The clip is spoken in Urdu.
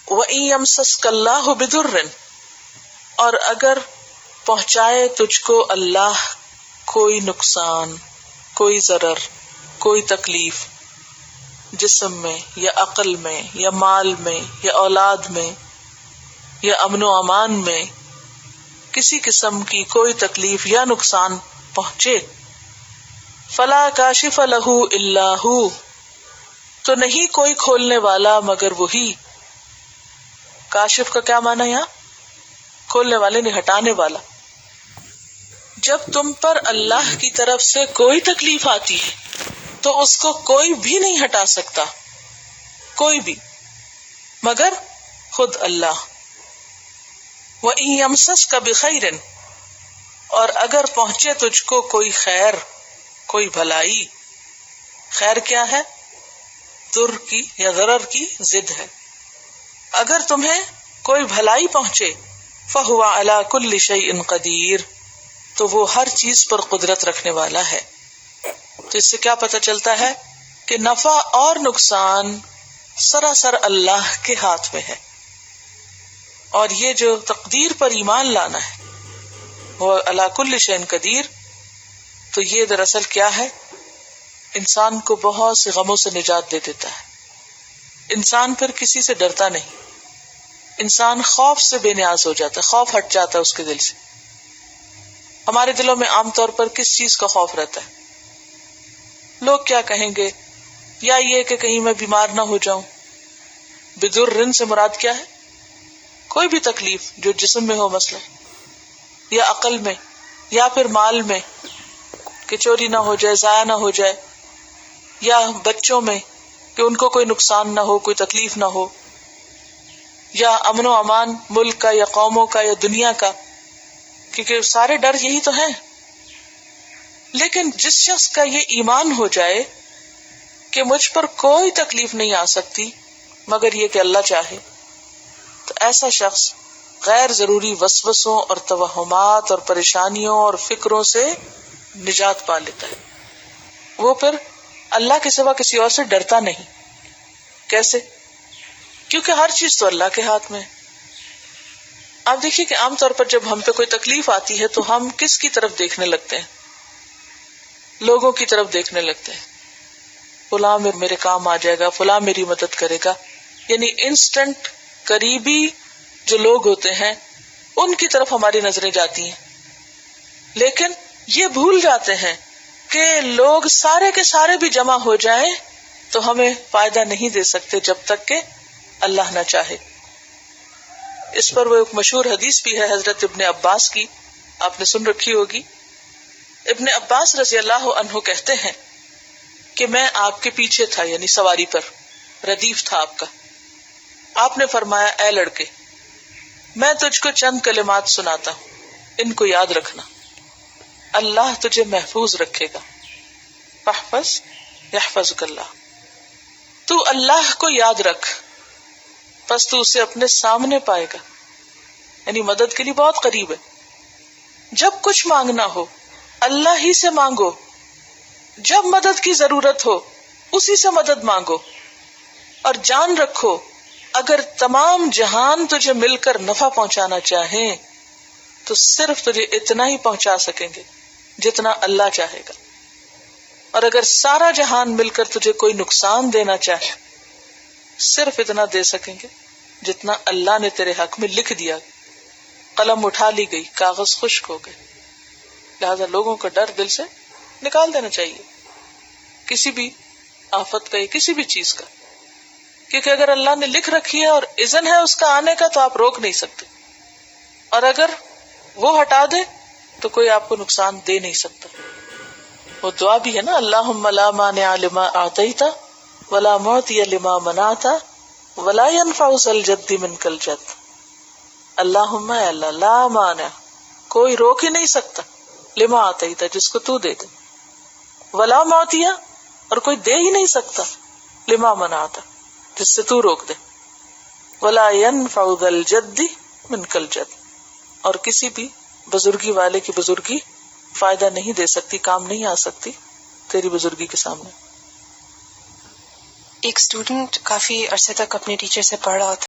وَإِن يَمْسَسْكَ اللَّهُ بِضُرٍّ، اور اگر پہنچائے تجھ کو اللہ کوئی نقصان، کوئی ضرر، کوئی تکلیف، جسم میں یا عقل میں یا مال میں یا اولاد میں یا امن و امان میں، کسی قسم کی کوئی تکلیف یا نقصان پہنچے، فلا کاشف لہ الا ہو، تو نہیں کوئی کھولنے والا مگر وہی۔ کاشف کا کیا معنی یہاں؟ کھولنے والے نہیں، ہٹانے والا۔ جب تم پر اللہ کی طرف سے کوئی تکلیف آتی ہے تو اس کو کوئی بھی نہیں ہٹا سکتا، کوئی بھی، مگر خود اللہ۔ وَإِن يَمْسَسْكَ بِخَيْرٍ، اور اگر پہنچے تجھ کو کوئی خیر، کوئی بھلائی۔ خیر کیا ہے؟ ضر کی یا ضرر کی ضد ہے۔ اگر تمہیں کوئی بھلائی پہنچے، فَهُوَ عَلَى كُلِّ شَيْءٍ قَدِيرٌ، تو وہ ہر چیز پر قدرت رکھنے والا ہے۔ تو اس سے کیا پتہ چلتا ہے کہ نفع اور نقصان سراسر اللہ کے ہاتھ میں ہے، اور یہ جو تقدیر پر ایمان لانا ہے، وہ علی کل شیء قدیر، تو یہ دراصل کیا ہے؟ انسان کو بہت سے غموں سے نجات دے دیتا ہے۔ انسان پھر کسی سے ڈرتا نہیں، انسان خوف سے بے نیاز ہو جاتا ہے، خوف ہٹ جاتا ہے اس کے دل سے۔ ہمارے دلوں میں عام طور پر کس چیز کا خوف رہتا ہے؟ لوگ کیا کہیں گے، یا یہ کہ کہیں میں بیمار نہ ہو جاؤں۔ بِضُرٍ سے مراد کیا ہے؟ کوئی بھی تکلیف جو جسم میں ہو، مثلا یا عقل میں یا پھر مال میں، کہ چوری نہ ہو جائے، ضائع نہ ہو جائے، یا بچوں میں کہ ان کو کوئی نقصان نہ ہو، کوئی تکلیف نہ ہو، یا امن و امان ملک کا یا قوموں کا یا دنیا کا، کیونکہ سارے ڈر یہی تو ہیں۔ لیکن جس شخص کا یہ ایمان ہو جائے کہ مجھ پر کوئی تکلیف نہیں آ سکتی مگر یہ کہ اللہ چاہے، تو ایسا شخص غیر ضروری وسوسوں اور توہمات اور پریشانیوں اور فکروں سے نجات پا لیتا ہے۔ وہ پھر اللہ کے سوا کسی اور سے ڈرتا نہیں۔ کیسے؟ کیونکہ ہر چیز تو اللہ کے ہاتھ میں ہے۔ آپ دیکھیے کہ عام طور پر جب ہم پہ کوئی تکلیف آتی ہے تو ہم کس کی طرف دیکھنے لگتے ہیں؟ لوگوں کی طرف دیکھنے لگتے ہیں، فلاں میرے کام آ جائے گا، فلاں میری مدد کرے گا، یعنی انسٹنٹ قریبی جو لوگ ہوتے ہیں ان کی طرف ہماری نظریں جاتی ہیں۔ لیکن یہ بھول جاتے ہیں کہ لوگ سارے کے سارے بھی جمع ہو جائیں تو ہمیں فائدہ نہیں دے سکتے جب تک کہ اللہ نہ چاہے۔ اس پر وہ ایک مشہور حدیث بھی ہے حضرت ابن عباس کی، آپ نے سن رکھی ہوگی۔ ابن عباس رضی اللہ عنہ کہتے ہیں کہ میں آپ کے پیچھے تھا، یعنی سواری پر، ردیف تھا آپ کا۔ آپ نے فرمایا، اے لڑکے، میں تجھ کو چند کلمات سناتا ہوں، ان کو یاد رکھنا، اللہ تجھے محفوظ رکھے گا۔ فاحفظ یحفظک اللہ، تو اللہ کو یاد رکھ، پس تو اسے اپنے سامنے پائے گا، یعنی مدد کے لیے بہت قریب ہے۔ جب کچھ مانگنا ہو اللہ ہی سے مانگو، جب مدد کی ضرورت ہو اسی سے مدد مانگو، اور جان رکھو اگر تمام جہان تجھے مل کر نفع پہنچانا چاہیں تو صرف تجھے اتنا ہی پہنچا سکیں گے جتنا اللہ چاہے گا، اور اگر سارا جہان مل کر تجھے کوئی نقصان دینا چاہے صرف اتنا دے سکیں گے جتنا اللہ نے تیرے حق میں لکھ دیا۔ قلم اٹھا لی گئی، کاغذ خشک ہو گئے، لہذا لوگوں کا ڈر دل سے نکال دینا چاہیے، کسی بھی آفت کا یا کسی بھی چیز کا، کیونکہ اگر اللہ نے لکھ رکھی ہے اور اذن ہے اس کا آنے کا تو آپ روک نہیں سکتے، اور اگر وہ ہٹا دے تو کوئی آپ کو نقصان دے نہیں سکتا۔ وہ دعا بھی ہے نا، اللہم لا مانع لما اعطیت ولا معطی لما منعت ولا ينفع ذا الجد منک الجد۔ اللہم، اے اللہ، لا مانع، کوئی روک ہی نہیں سکتا، لما اعطیت، جس کو تو دے دے، ولا معطی، اور کوئی دے ہی نہیں سکتا، لما منعت، جس سے تو روک دے، ولا ينفع ذا الجد منک الجد، اور کسی بھی بزرگی والے کی بزرگی فائدہ نہیں دے سکتی، کام نہیں آ سکتی تیری بزرگی کے سامنے۔ ایک اسٹوڈنٹ کافی عرصے تک اپنے ٹیچر سے پڑھ رہا تھا